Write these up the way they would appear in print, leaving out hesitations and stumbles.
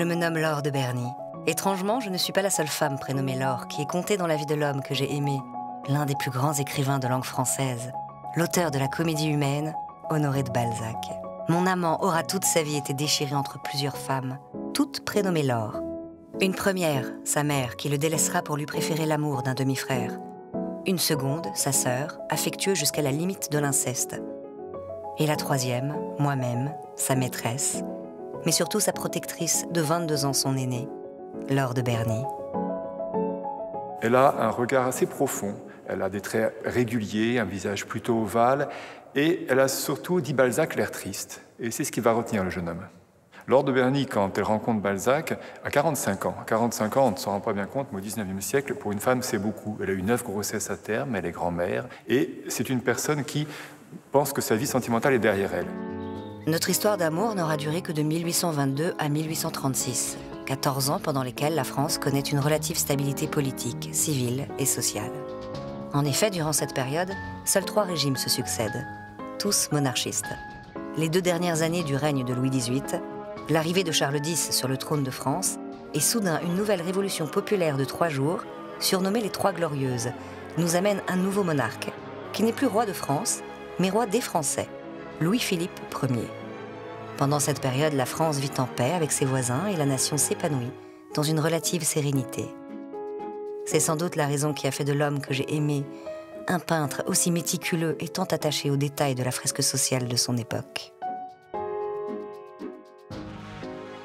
Je me nomme Laure de Berny. Étrangement, je ne suis pas la seule femme prénommée Laure qui est comptée dans la vie de l'homme que j'ai aimé, l'un des plus grands écrivains de langue française, l'auteur de la Comédie humaine, Honoré de Balzac. Mon amant aura toute sa vie été déchiré entre plusieurs femmes, toutes prénommées Laure. Une première, sa mère, qui le délaissera pour lui préférer l'amour d'un demi-frère. Une seconde, sa sœur, affectueuse jusqu'à la limite de l'inceste. Et la troisième, moi-même, sa maîtresse, mais surtout sa protectrice de 22 ans, son aînée, Laure de Berny. Elle a un regard assez profond, elle a des traits réguliers, un visage plutôt ovale, et elle a surtout, dit Balzac, l'air triste. Et c'est ce qui va retenir le jeune homme. Laure de Berny, quand elle rencontre Balzac, a 45 ans. À 45 ans, on ne s'en rend pas bien compte, mais au XIXe siècle, pour une femme, c'est beaucoup. Elle a eu 9 grossesses à terme, elle est grand-mère, et c'est une personne qui pense que sa vie sentimentale est derrière elle. Notre histoire d'amour n'aura duré que de 1822 à 1836, 14 ans pendant lesquels la France connaît une relative stabilité politique, civile et sociale. En effet, durant cette période, seuls 3 régimes se succèdent, tous monarchistes. Les 2 dernières années du règne de Louis XVIII, l'arrivée de Charles X sur le trône de France, et soudain une nouvelle révolution populaire de 3 jours, surnommée les 3 Glorieuses, nous amène un nouveau monarque, qui n'est plus roi de France, mais roi des Français, Louis-Philippe Ier. Pendant cette période, la France vit en paix avec ses voisins et la nation s'épanouit dans une relative sérénité. C'est sans doute la raison qui a fait de l'homme que j'ai aimé un peintre aussi méticuleux et tant attaché aux détails de la fresque sociale de son époque.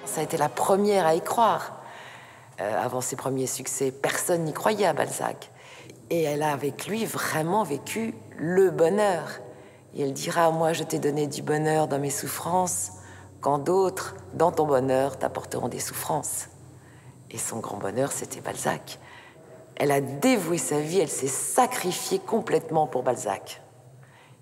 Ça a été la première à y croire. Avant ses premiers succès, personne n'y croyait à Balzac. Et elle a avec lui vraiment vécu le bonheur. Et elle dira, moi je t'ai donné du bonheur dans mes souffrances, quand d'autres, dans ton bonheur, t'apporteront des souffrances. Et son grand bonheur, c'était Balzac. Elle a dévoué sa vie, elle s'est sacrifiée complètement pour Balzac.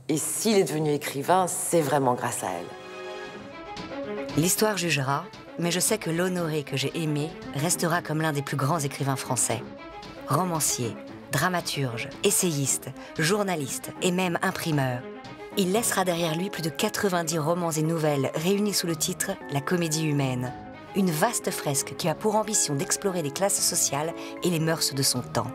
Et s'il est devenu écrivain, c'est vraiment grâce à elle. L'histoire jugera, mais je sais que l'Honoré que j'ai aimé restera comme l'un des plus grands écrivains français. Romancier, dramaturge, essayiste, journaliste et même imprimeur. Il laissera derrière lui plus de 90 romans et nouvelles réunis sous le titre « La Comédie humaine », une vaste fresque qui a pour ambition d'explorer les classes sociales et les mœurs de son temps.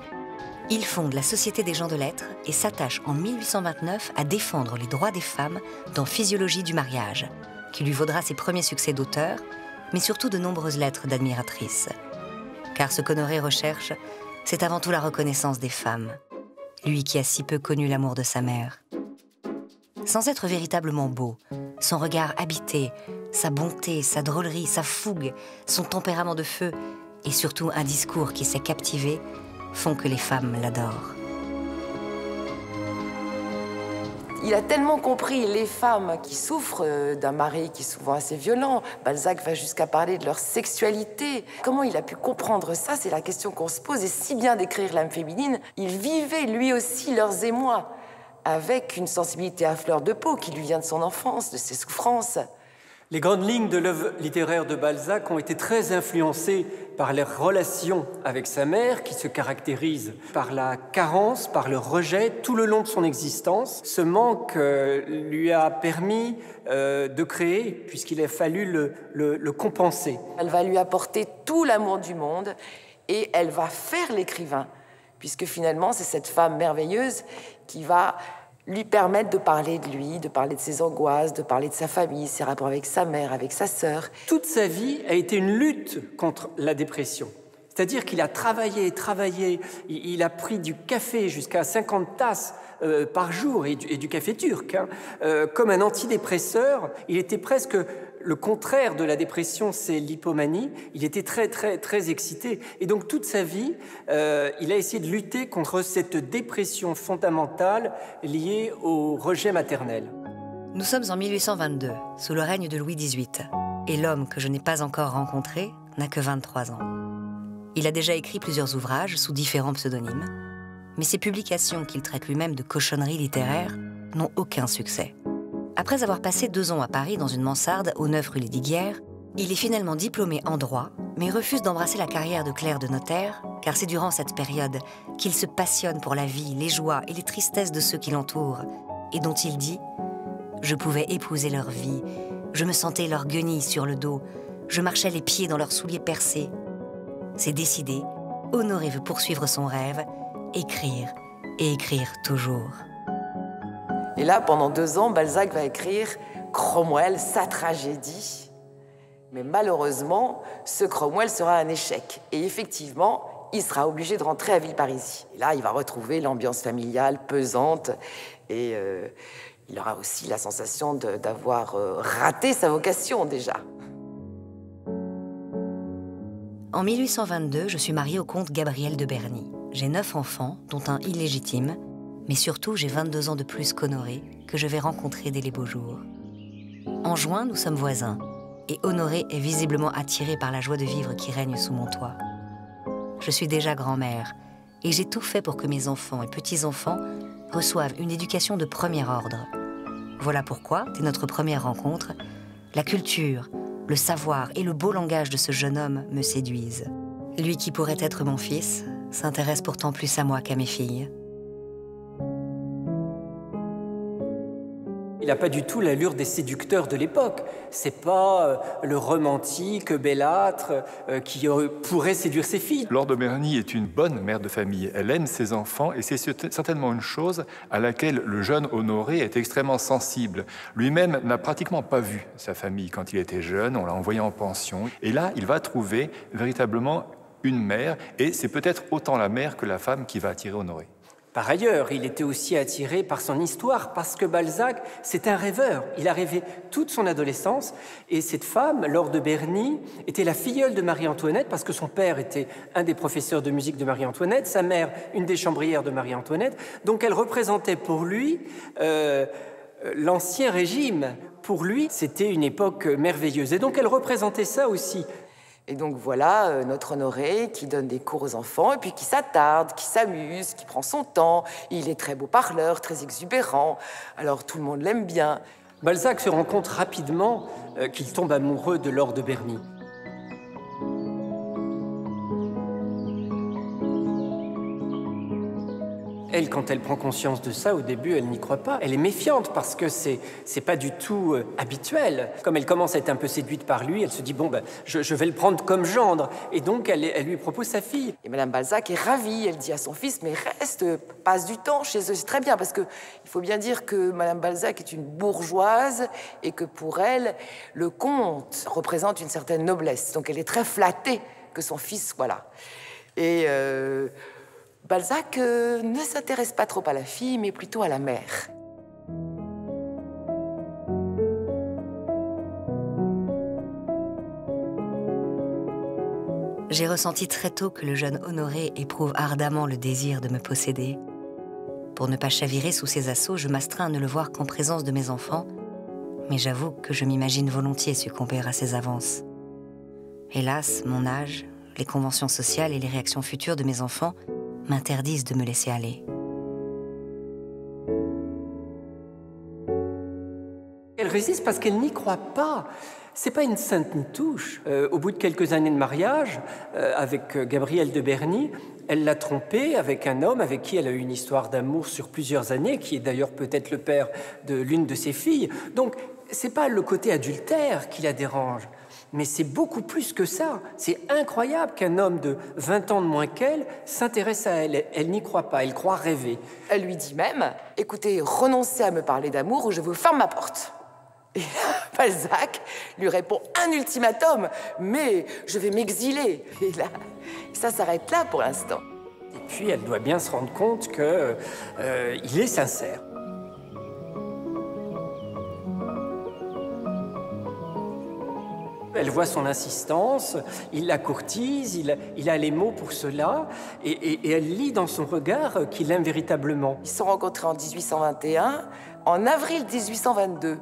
Il fonde la Société des gens de lettres et s'attache en 1829 à défendre les droits des femmes dans Physiologie du mariage, qui lui vaudra ses premiers succès d'auteur, mais surtout de nombreuses lettres d'admiratrices. Car ce qu'Honoré recherche, c'est avant tout la reconnaissance des femmes, lui qui a si peu connu l'amour de sa mère. Sans être véritablement beau, son regard habité, sa bonté, sa drôlerie, sa fougue, son tempérament de feu et surtout un discours qui sait captiver font que les femmes l'adorent. Il a tellement compris les femmes qui souffrent d'un mari qui est souvent assez violent. Balzac va jusqu'à parler de leur sexualité. Comment il a pu comprendre ça? C'est la question qu'on se pose. Et si bien d'écrire l'âme féminine, il vivait lui aussi leurs émois, avec une sensibilité à fleur de peau qui lui vient de son enfance, de ses souffrances. Les grandes lignes de l'œuvre littéraire de Balzac ont été très influencées par les relations avec sa mère, qui se caractérise par la carence, par le rejet tout le long de son existence. Ce manque lui a permis de créer, puisqu'il a fallu le compenser. Elle va lui apporter tout l'amour du monde et elle va faire l'écrivain, puisque finalement, c'est cette femme merveilleuse qui va lui permettre de parler de lui, de parler de ses angoisses, de parler de sa famille, ses rapports avec sa mère, avec sa sœur. Toute sa vie a été une lutte contre la dépression. C'est-à-dire qu'il a travaillé, il a pris du café jusqu'à 50 tasses par jour, et du café turc, comme un antidépresseur. Il était presque le contraire de la dépression, c'est l'hypomanie. Il était très excité. Et donc toute sa vie, il a essayé de lutter contre cette dépression fondamentale liée au rejet maternel. Nous sommes en 1822, sous le règne de Louis XVIII, et l'homme que je n'ai pas encore rencontré n'a que 23 ans. Il a déjà écrit plusieurs ouvrages sous différents pseudonymes, mais ses publications, qu'il traite lui-même de cochonneries littéraires, n'ont aucun succès. Après avoir passé 2 ans à Paris dans une mansarde au 9 rue Lesdiguières, il est finalement diplômé en droit, mais refuse d'embrasser la carrière de clerc de notaire, car c'est durant cette période qu'il se passionne pour la vie, les joies et les tristesses de ceux qui l'entourent, et dont il dit « Je pouvais épouser leur vie, je me sentais leur guenille sur le dos, Je marchais les pieds dans leurs souliers percés. C'est décidé, Honoré veut poursuivre son rêve, écrire et écrire toujours. Et là, pendant 2 ans, Balzac va écrire Cromwell, sa tragédie. Mais malheureusement, ce Cromwell sera un échec. Et effectivement, il sera obligé de rentrer à Villeparisis. Et là, il va retrouver l'ambiance familiale pesante et il aura aussi la sensation d'avoir raté sa vocation déjà. En 1822, je suis mariée au comte Gabriel de Berny. J'ai 9 enfants, dont un illégitime, mais surtout j'ai 22 ans de plus qu'Honoré, que je vais rencontrer dès les beaux jours. En juin, nous sommes voisins, et Honoré est visiblement attiré par la joie de vivre qui règne sous mon toit. Je suis déjà grand-mère, et j'ai tout fait pour que mes enfants et petits-enfants reçoivent une éducation de premier ordre. Voilà pourquoi, dès notre première rencontre, la culture, le savoir et le beau langage de ce jeune homme me séduisent. Lui qui pourrait être mon fils s'intéresse pourtant plus à moi qu'à mes filles. Il n'a pas du tout l'allure des séducteurs de l'époque. C'est pas le romantique, bellâtre, qui pourrait séduire ses filles. Laure de Berny est une bonne mère de famille. Elle aime ses enfants et c'est certainement une chose à laquelle le jeune Honoré est extrêmement sensible. Lui-même n'a pratiquement pas vu sa famille quand il était jeune, on l'a envoyé en pension. Et là, il va trouver véritablement une mère et c'est peut-être autant la mère que la femme qui va attirer Honoré. Par ailleurs, il était aussi attiré par son histoire, parce que Balzac, c'est un rêveur. Il a rêvé toute son adolescence, et cette femme, Laure de Berny, était la filleule de Marie-Antoinette, parce que son père était un des professeurs de musique de Marie-Antoinette, sa mère, une des chambrières de Marie-Antoinette. Donc elle représentait pour lui l'ancien régime. Pour lui, c'était une époque merveilleuse. Et donc elle représentait ça aussi. Et donc voilà notre Honoré qui donne des cours aux enfants et puis qui s'attarde, qui s'amuse, qui prend son temps. Il est très beau parleur, très exubérant, alors tout le monde l'aime bien. Balzac se rend compte rapidement qu'il tombe amoureux de Laure de Berny. Elle, quand elle prend conscience de ça, au début, elle n'y croit pas. Elle est méfiante parce que c'est pas du tout habituel. Comme elle commence à être un peu séduite par lui, elle se dit, bon, ben, je vais le prendre comme gendre. Et donc, elle lui propose sa fille. Et Madame Balzac est ravie. Elle dit à son fils, mais reste, passe du temps chez eux. C'est très bien parce qu'il faut bien dire que Madame Balzac est une bourgeoise et que pour elle, le comte représente une certaine noblesse. Donc, elle est très flattée que son fils soit là. Et Balzac ne s'intéresse pas trop à la fille, mais plutôt à la mère. J'ai ressenti très tôt que le jeune Honoré éprouve ardemment le désir de me posséder. Pour ne pas chavirer sous ses assauts, je m'astreins à ne le voir qu'en présence de mes enfants, mais j'avoue que je m'imagine volontiers succomber à ses avances. Hélas, mon âge, les conventions sociales et les réactions futures de mes enfants m'interdisent de me laisser aller. Elle résiste parce qu'elle n'y croit pas. C'est pas une sainte Nitouche. Au bout de quelques années de mariage, avec Gabriel de Berny, elle l'a trompé avec un homme avec qui elle a eu une histoire d'amour sur plusieurs années, qui est d'ailleurs peut-être le père de l'une de ses filles. Donc, c'est pas le côté adultère qui la dérange, mais c'est beaucoup plus que ça. C'est incroyable qu'un homme de 20 ans de moins qu'elle s'intéresse à elle. Elle n'y croit pas, elle croit rêver. Elle lui dit même, écoutez, renoncez à me parler d'amour ou je vous ferme ma porte. Et là, Balzac lui répond un ultimatum, mais je vais m'exiler. Et là, ça s'arrête là pour l'instant. Et puis, elle doit bien se rendre compte qu'il est sincère. Elle voit son insistance, il la courtise, il a les mots pour cela, et elle lit dans son regard qu'il l'aime véritablement. Ils se sont rencontrés en 1821. En avril 1822,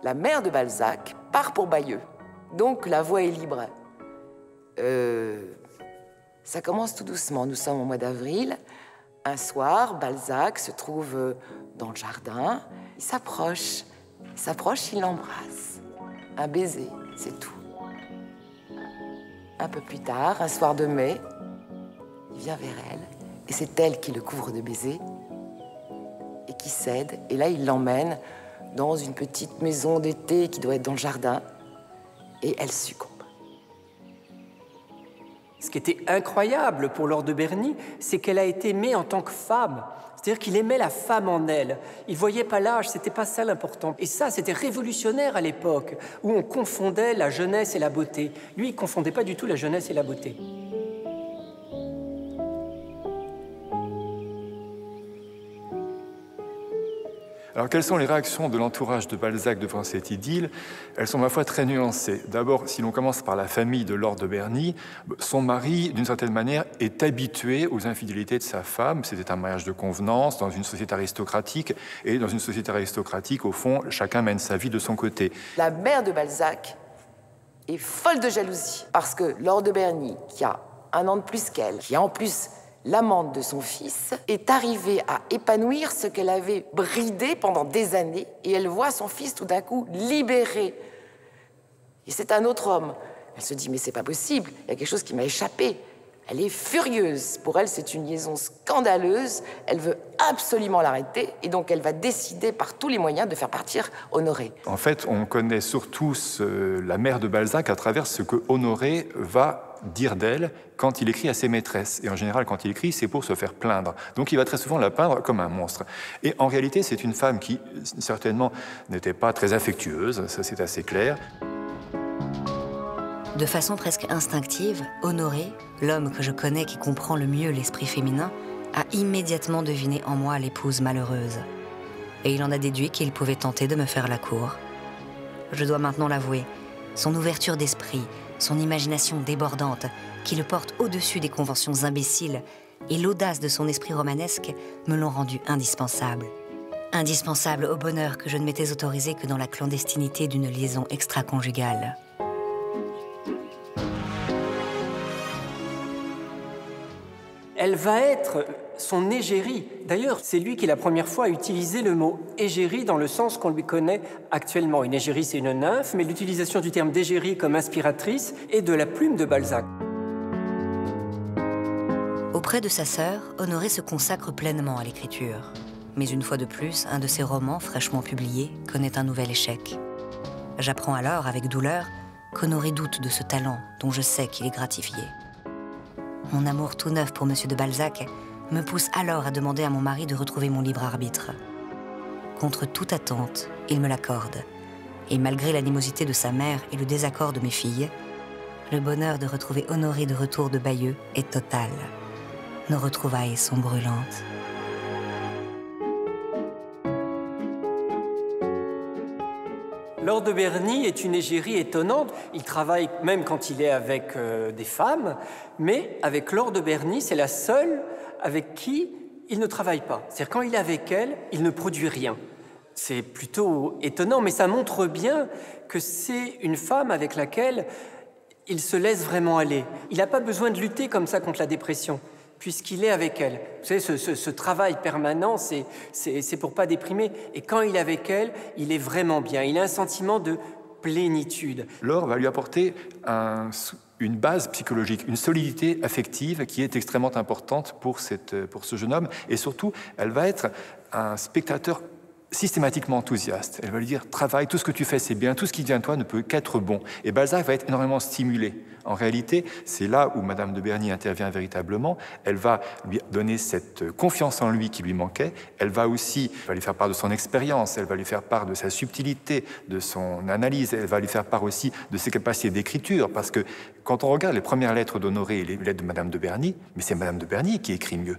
la mère de Balzac part pour Bayeux. Donc la voie est libre. Ça commence tout doucement. Nous sommes au mois d'avril. Un soir, Balzac se trouve dans le jardin. Il s'approche, il l'embrasse. Un baiser, c'est tout. Un peu plus tard, un soir de mai, il vient vers elle, et c'est elle qui le couvre de baisers, et qui cède, et là il l'emmène dans une petite maison d'été qui doit être dans le jardin, et elle succombe. Ce qui était incroyable pour Laure de Berny, c'est qu'elle a été aimée en tant que femme. C'est-à-dire qu'il aimait la femme en elle. Il ne voyait pas l'âge, c'était pas ça l'important. Et ça, c'était révolutionnaire à l'époque, où on confondait la jeunesse et la beauté. Lui, il ne confondait pas du tout la jeunesse et la beauté. Alors, quelles sont les réactions de l'entourage de Balzac devant cette idylle? Elles sont, ma foi, très nuancées. D'abord, si l'on commence par la famille de Laure de Berny, son mari, d'une certaine manière, est habitué aux infidélités de sa femme. C'était un mariage de convenance dans une société aristocratique. Et dans une société aristocratique, au fond, chacun mène sa vie de son côté. La mère de Balzac est folle de jalousie, parce que Laure de Berny, qui a 1 an de plus qu'elle, qui a en plus l'amante de son fils, est arrivée à épanouir ce qu'elle avait bridé pendant des années, et elle voit son fils tout d'un coup libéré. Et c'est un autre homme. Elle se dit, mais c'est pas possible, il y a quelque chose qui m'a échappé. Elle est furieuse. Pour elle, c'est une liaison scandaleuse. Elle veut absolument l'arrêter, et donc elle va décider par tous les moyens de faire partir Honoré. En fait, on connaît surtout la mère de Balzac à travers ce que Honoré va dire d'elle quand il écrit à ses maîtresses. Et en général, quand il écrit, c'est pour se faire plaindre. Donc il va très souvent la peindre comme un monstre. Et en réalité, c'est une femme qui, certainement, n'était pas très affectueuse, ça c'est assez clair. De façon presque instinctive, Honoré, l'homme que je connais qui comprend le mieux l'esprit féminin, a immédiatement deviné en moi l'épouse malheureuse. Et il en a déduit qu'il pouvait tenter de me faire la cour. Je dois maintenant l'avouer, son ouverture d'esprit, son imagination débordante, qui le porte au-dessus des conventions imbéciles, et l'audace de son esprit romanesque me l'ont rendu indispensable. Indispensable au bonheur que je ne m'étais autorisé que dans la clandestinité d'une liaison extra-conjugale. Elle va être son égérie. D'ailleurs, c'est lui qui, la première fois, a utilisé le mot égérie dans le sens qu'on lui connaît actuellement. Une égérie, c'est une nymphe, mais l'utilisation du terme d'égérie comme inspiratrice est de la plume de Balzac. Auprès de sa sœur, Honoré se consacre pleinement à l'écriture. Mais une fois de plus, un de ses romans, fraîchement publié, connaît un nouvel échec. J'apprends alors, avec douleur, qu'Honoré doute de ce talent dont je sais qu'il est gratifié. Mon amour tout neuf pour M. de Balzac me pousse alors à demander à mon mari de retrouver mon libre arbitre. Contre toute attente, il me l'accorde. Et malgré l'animosité de sa mère et le désaccord de mes filles, le bonheur de retrouver Honoré de retour de Bayeux est total. Nos retrouvailles sont brûlantes. Laure de Berny est une égérie étonnante. Il travaille même quand il est avec des femmes, mais avec Laure de Berny, c'est la seule avec qui il ne travaille pas. C'est-à-dire quand il est avec elle, il ne produit rien. C'est plutôt étonnant, mais ça montre bien que c'est une femme avec laquelle il se laisse vraiment aller. Il n'a pas besoin de lutter comme ça contre la dépression, puisqu'il est avec elle. Vous savez, ce travail permanent, c'est pour pas déprimer. Et quand il est avec elle, il est vraiment bien. Il a un sentiment de plénitude. Laure va lui apporter une base psychologique, une solidité affective qui est extrêmement importante pour ce jeune homme. Et surtout, elle va être un spectateur systématiquement enthousiaste. Elle va lui dire « Travaille, tout ce que tu fais, c'est bien, tout ce qui vient de toi ne peut qu'être bon ». Et Balzac va être énormément stimulé. En réalité, c'est là où Madame de Berny intervient véritablement. Elle va lui donner cette confiance en lui qui lui manquait. Elle va aussi lui faire part de son expérience, elle va lui faire part de sa subtilité, de son analyse, elle va lui faire part aussi de ses capacités d'écriture, parce que quand on regarde les premières lettres d'Honoré et les lettres de Madame de Berny, mais c'est Madame de Berny qui écrit mieux.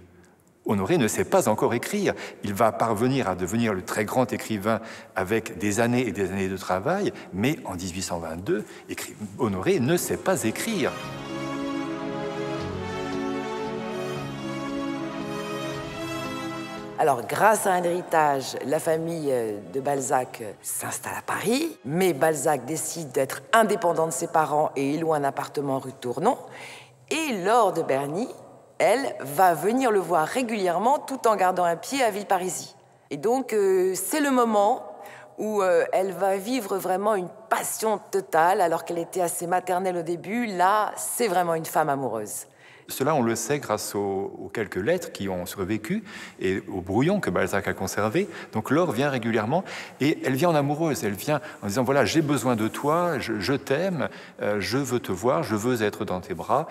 Honoré ne sait pas encore écrire. Il va parvenir à devenir le très grand écrivain avec des années et des années de travail, mais en 1822, Honoré ne sait pas écrire. Alors, grâce à un héritage, la famille de Balzac s'installe à Paris, mais Balzac décide d'être indépendant de ses parents et il loue un appartement rue Tournon. Et Laure de Berny, elle, va venir le voir régulièrement tout en gardant un pied à Villeparisis. Et donc, c'est le moment où elle va vivre vraiment une passion totale, alors qu'elle était assez maternelle au début. Là, c'est vraiment une femme amoureuse. Cela, on le sait grâce aux quelques lettres qui ont survécu et au brouillon que Balzac a conservé. Donc Laure vient régulièrement et elle vient en amoureuse. Elle vient en disant « Voilà, j'ai besoin de toi, je t'aime, je veux te voir, je veux être dans tes bras ».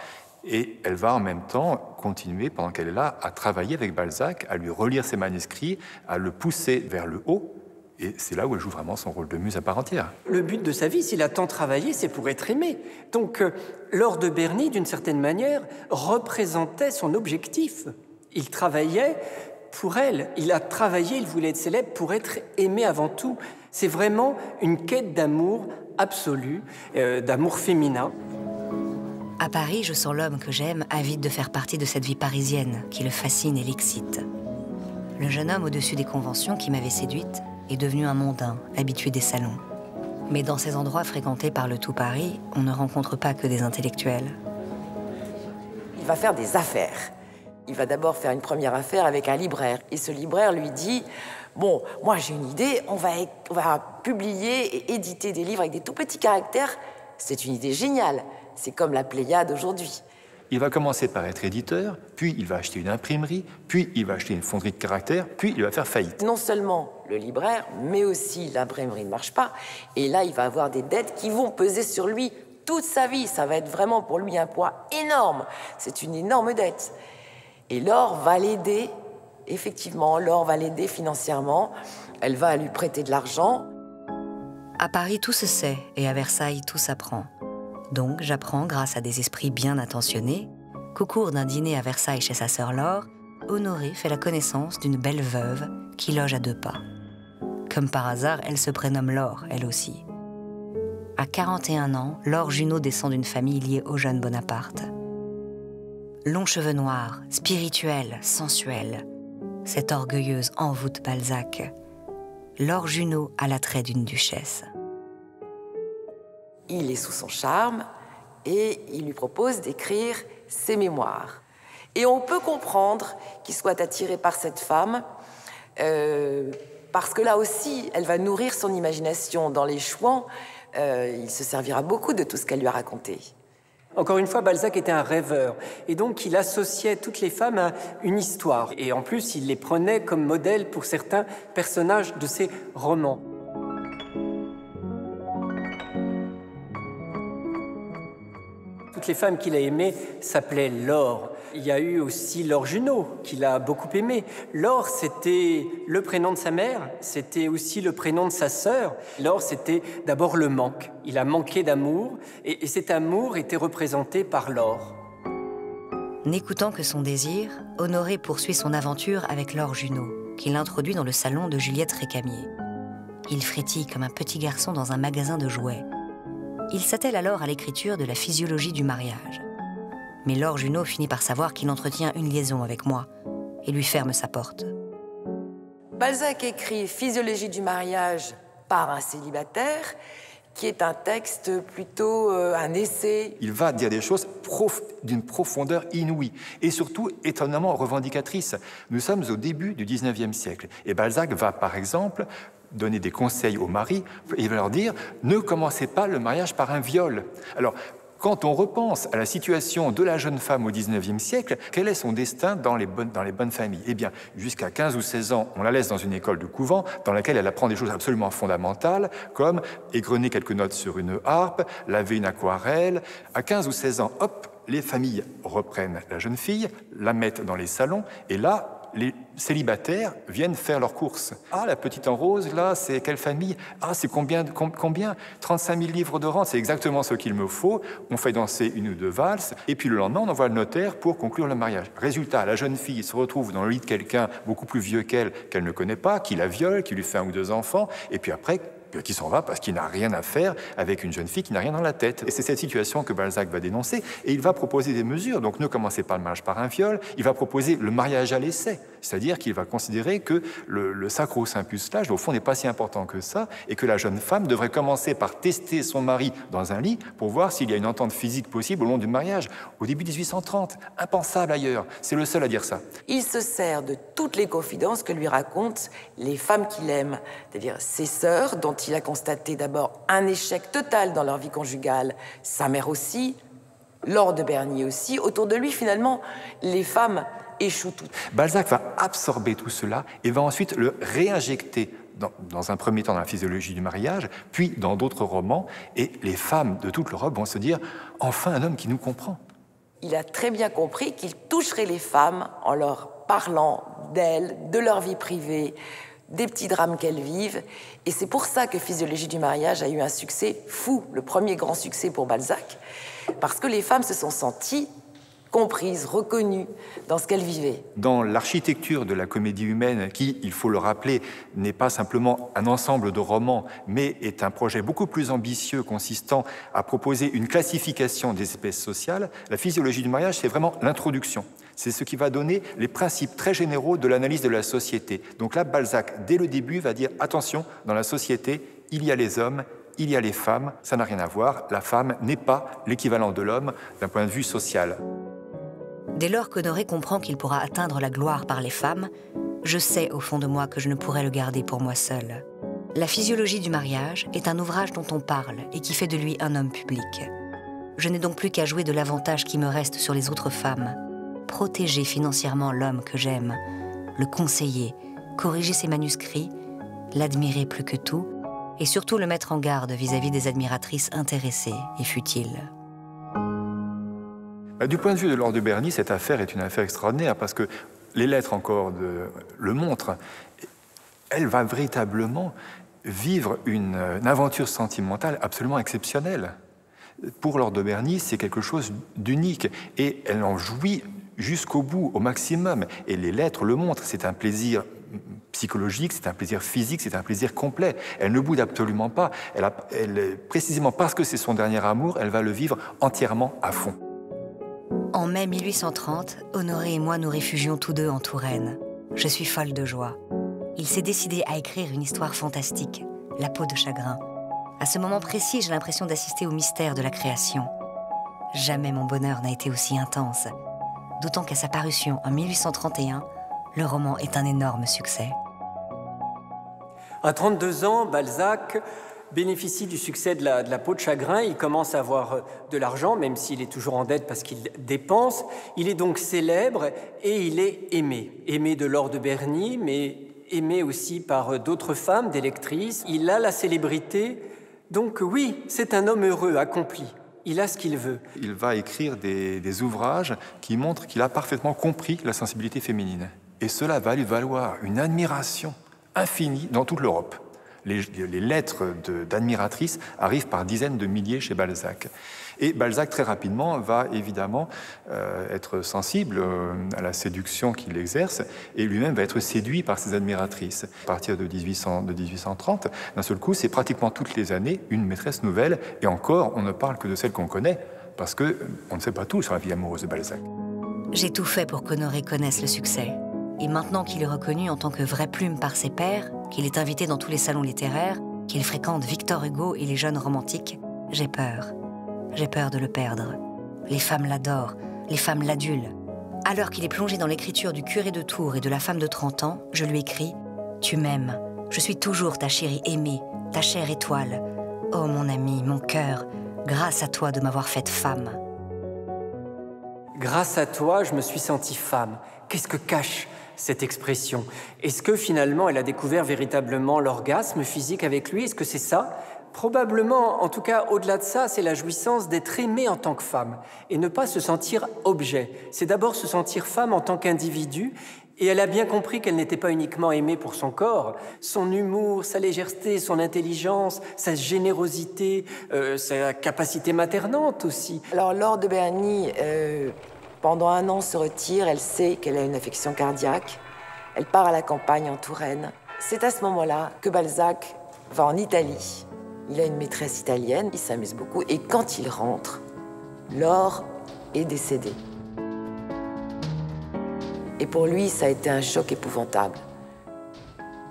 Et elle va en même temps continuer, pendant qu'elle est là, à travailler avec Balzac, à lui relire ses manuscrits, à le pousser vers le haut. Et c'est là où elle joue vraiment son rôle de muse à part entière. Le but de sa vie, s'il a tant travaillé, c'est pour être aimé. Donc, Laure de Berny, d'une certaine manière, représentait son objectif. Il travaillait pour elle. Il a travaillé, il voulait être célèbre pour être aimé avant tout. C'est vraiment une quête d'amour absolu, d'amour féminin. À Paris, je sens l'homme que j'aime, avide de faire partie de cette vie parisienne qui le fascine et l'excite. Le jeune homme au-dessus des conventions qui m'avait séduite est devenu un mondain, habitué des salons. Mais dans ces endroits fréquentés par le tout Paris, on ne rencontre pas que des intellectuels. Il va faire des affaires. Il va d'abord faire une première affaire avec un libraire. Et ce libraire lui dit « Bon, moi j'ai une idée, on va publier et éditer des livres avec des tout petits caractères. C'est une idée géniale. C'est comme la Pléiade aujourd'hui. » Il va commencer par être éditeur, puis il va acheter une imprimerie, puis il va acheter une fonderie de caractères, puis il va faire faillite. Non seulement le libraire, mais aussi l'imprimerie ne marche pas. Et là, il va avoir des dettes qui vont peser sur lui toute sa vie. Ça va être vraiment pour lui un poids énorme. C'est une énorme dette. Et Laure va l'aider, effectivement, Laure va l'aider financièrement. Elle va lui prêter de l'argent. À Paris, tout se sait, et à Versailles, tout s'apprend. Donc, j'apprends, grâce à des esprits bien intentionnés, qu'au cours d'un dîner à Versailles chez sa sœur Laure, Honoré fait la connaissance d'une belle veuve qui loge à 2 pas. Comme par hasard, elle se prénomme Laure, elle aussi. À 41 ans, Laure Junot descend d'une famille liée au jeune Bonaparte. Longs cheveux noirs, spirituelle, sensuelle, cette orgueilleuse envoûte Balzac. Laure Junot a l'attrait d'une duchesse. Il est sous son charme et il lui propose d'écrire ses mémoires. Et on peut comprendre qu'il soit attiré par cette femme parce que là aussi, elle va nourrir son imagination. Dans les Chouans, il se servira beaucoup de tout ce qu'elle lui a raconté. Encore une fois, Balzac était un rêveur. Et donc, il associait toutes les femmes à une histoire. Et en plus, il les prenait comme modèle pour certains personnages de ses romans. Toutes les femmes qu'il a aimées s'appelaient Laure. Il y a eu aussi Laure Junot, qu'il a beaucoup aimée. Laure, c'était le prénom de sa mère, c'était aussi le prénom de sa sœur. Laure, c'était d'abord le manque. Il a manqué d'amour, et cet amour était représenté par Laure. N'écoutant que son désir, Honoré poursuit son aventure avec Laure Junot, qu'il introduit dans le salon de Juliette Récamier. Il frétille comme un petit garçon dans un magasin de jouets. Il s'attelle alors à l'écriture de la physiologie du mariage. Mais Laure Junot finit par savoir qu'il entretient une liaison avec moi et lui ferme sa porte. Balzac écrit Physiologie du mariage par un célibataire, qui est un texte plutôt un essai. Il va dire des choses d'une profondeur inouïe et surtout étonnamment revendicatrice. Nous sommes au début du 19e siècle et Balzac va par exemple donner des conseils aux maris. Il va leur dire « Ne commencez pas le mariage par un viol ». Alors, quand on repense à la situation de la jeune femme au XIXe siècle, quel est son destin dans les bonnes familles? Eh bien, jusqu'à 15 ou 16 ans, on la laisse dans une école de couvent dans laquelle elle apprend des choses absolument fondamentales, comme égrener quelques notes sur une harpe, laver une aquarelle. À 15 ou 16 ans, hop, les familles reprennent la jeune fille, la mettent dans les salons, et là, les célibataires viennent faire leurs courses. Ah, la petite en rose, là, c'est quelle famille? Ah, c'est combien 35 000 livres de rente, c'est exactement ce qu'il me faut. On fait danser 1 ou 2 valses, et puis le lendemain, on envoie le notaire pour conclure le mariage. Résultat, la jeune fille se retrouve dans le lit de quelqu'un beaucoup plus vieux qu'elle ne connaît pas, qui la viole, qui lui fait 1 ou 2 enfants, et puis après, qui s'en va parce qu'il n'a rien à faire avec une jeune fille qui n'a rien dans la tête. Et c'est cette situation que Balzac va dénoncer, et il va proposer des mesures. Donc ne commencez pas le mariage par un viol, il va proposer le mariage à l'essai, c'est-à-dire qu'il va considérer que le sacro-saint pucelage, au fond, n'est pas si important que ça, et que la jeune femme devrait commencer par tester son mari dans un lit pour voir s'il y a une entente physique possible au long du mariage. Au début 1830, impensable ailleurs, c'est le seul à dire ça. Il se sert de toutes les confidences que lui racontent les femmes qu'il aime, c'est-à-dire ses sœurs, dont il a constaté d'abord un échec total dans leur vie conjugale, sa mère aussi, Laure de Berny aussi. Autour de lui, finalement, les femmes échouent toutes. Balzac va absorber tout cela et va ensuite le réinjecter dans un premier temps dans la physiologie du mariage, puis dans d'autres romans, et les femmes de toute l'Europe vont se dire « Enfin un homme qui nous comprend ». Il a très bien compris qu'il toucherait les femmes en leur parlant d'elles, de leur vie privée, des petits drames qu'elles vivent. Et c'est pour ça que Physiologie du mariage a eu un succès fou, le premier grand succès pour Balzac, parce que les femmes se sont senties comprises, reconnues dans ce qu'elles vivaient. Dans l'architecture de la comédie humaine, qui, il faut le rappeler, n'est pas simplement un ensemble de romans, mais est un projet beaucoup plus ambitieux consistant à proposer une classification des espèces sociales, la physiologie du mariage, c'est vraiment l'introduction. C'est ce qui va donner les principes très généraux de l'analyse de la société. Donc là, Balzac, dès le début, va dire « Attention, dans la société, il y a les hommes, il y a les femmes, ça n'a rien à voir. La femme n'est pas l'équivalent de l'homme d'un point de vue social. » Dès lors qu'Honoré comprend qu'il pourra atteindre la gloire par les femmes, je sais au fond de moi que je ne pourrai le garder pour moi seul. La physiologie du mariage est un ouvrage dont on parle et qui fait de lui un homme public. Je n'ai donc plus qu'à jouer de l'avantage qui me reste sur les autres femmes, protéger financièrement l'homme que j'aime, le conseiller, corriger ses manuscrits, l'admirer plus que tout, et surtout le mettre en garde vis-à-vis des admiratrices intéressées et futiles. Du point de vue de Laure de Berny, cette affaire est une affaire extraordinaire parce que les lettres encore le montrent. Elle va véritablement vivre une aventure sentimentale absolument exceptionnelle. Pour Laure de Berny, c'est quelque chose d'unique et elle en jouit jusqu'au bout, au maximum. Et les lettres le montrent, c'est un plaisir psychologique, c'est un plaisir physique, c'est un plaisir complet. Elle ne boude absolument pas. Précisément parce que c'est son dernier amour, elle va le vivre entièrement à fond. En mai 1830, Honoré et moi nous réfugions tous deux en Touraine. Je suis folle de joie. Il s'est décidé à écrire une histoire fantastique, La peau de chagrin. À ce moment précis, j'ai l'impression d'assister au mystère de la création. Jamais mon bonheur n'a été aussi intense. D'autant qu'à sa parution en 1831, le roman est un énorme succès. À 32 ans, Balzac bénéficie du succès de la peau de chagrin. Il commence à avoir de l'argent, même s'il est toujours en dette parce qu'il dépense. Il est donc célèbre et il est aimé. Aimé de Laure de Berny, mais aimé aussi par d'autres femmes, des lectrices. Il a la célébrité. Donc oui, c'est un homme heureux, accompli. Il a ce qu'il veut. Il va écrire des ouvrages qui montrent qu'il a parfaitement compris la sensibilité féminine. Et cela va lui valoir une admiration infinie dans toute l'Europe. Les lettres d'admiratrices arrivent par dizaines de milliers chez Balzac. Et Balzac, très rapidement, va évidemment être sensible à la séduction qu'il exerce et lui-même va être séduit par ses admiratrices. À partir de 1830, d'un seul coup, c'est pratiquement toutes les années une maîtresse nouvelle. Et encore, on ne parle que de celle qu'on connaît parce qu'on ne sait pas tout sur la vie amoureuse de Balzac. J'ai tout fait pour qu'Honoré connaisse le succès. Et maintenant qu'il est reconnu en tant que vraie plume par ses pairs, qu'il est invité dans tous les salons littéraires, qu'il fréquente Victor Hugo et les jeunes romantiques, j'ai peur. J'ai peur de le perdre. Les femmes l'adorent, les femmes l'adulent. Alors qu'il est plongé dans l'écriture du curé de Tours et de la femme de 30 ans, je lui écris « Tu m'aimes, je suis toujours ta chérie aimée, ta chère étoile. Oh mon ami, mon cœur, grâce à toi de m'avoir faite femme. » Grâce à toi, je me suis sentie femme. Qu'est-ce que cache cette expression? Est-ce que finalement elle a découvert véritablement l'orgasme physique avec lui? Est-ce que c'est ça? Probablement, en tout cas, au-delà de ça, c'est la jouissance d'être aimée en tant que femme et ne pas se sentir objet. C'est d'abord se sentir femme en tant qu'individu et elle a bien compris qu'elle n'était pas uniquement aimée pour son corps, son humour, sa légèreté, son intelligence, sa générosité, sa capacité maternante aussi. Alors, Laure de Berny, pendant 1 an, se retire. Elle sait qu'elle a une affection cardiaque. Elle part à la campagne en Touraine. C'est à ce moment-là que Balzac va en Italie. Il a une maîtresse italienne, il s'amuse beaucoup. Et quand il rentre, Laure est décédée. Et pour lui, ça a été un choc épouvantable.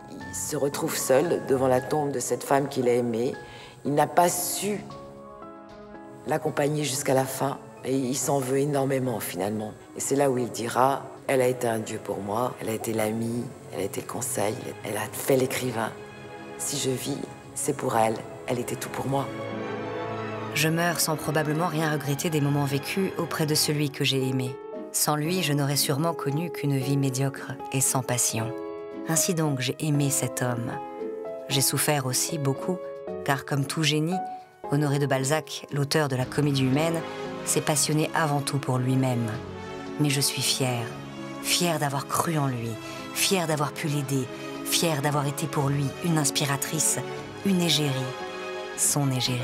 Il se retrouve seul devant la tombe de cette femme qu'il a aimée. Il n'a pas su l'accompagner jusqu'à la fin. Et il s'en veut énormément, finalement. Et c'est là où il dira « Elle a été un dieu pour moi, elle a été l'ami, elle a été le conseil, elle a fait l'écrivain. Si je vis, c'est pour elle, elle était tout pour moi. » Je meurs sans probablement rien regretter des moments vécus auprès de celui que j'ai aimé. Sans lui, je n'aurais sûrement connu qu'une vie médiocre et sans passion. Ainsi donc, j'ai aimé cet homme. J'ai souffert aussi beaucoup, car comme tout génie, Honoré de Balzac, l'auteur de la Comédie humaine, s'est passionné avant tout pour lui-même. Mais je suis fière, fière d'avoir cru en lui, fière d'avoir pu l'aider, fière d'avoir été pour lui une inspiratrice, une égérie, son égérie.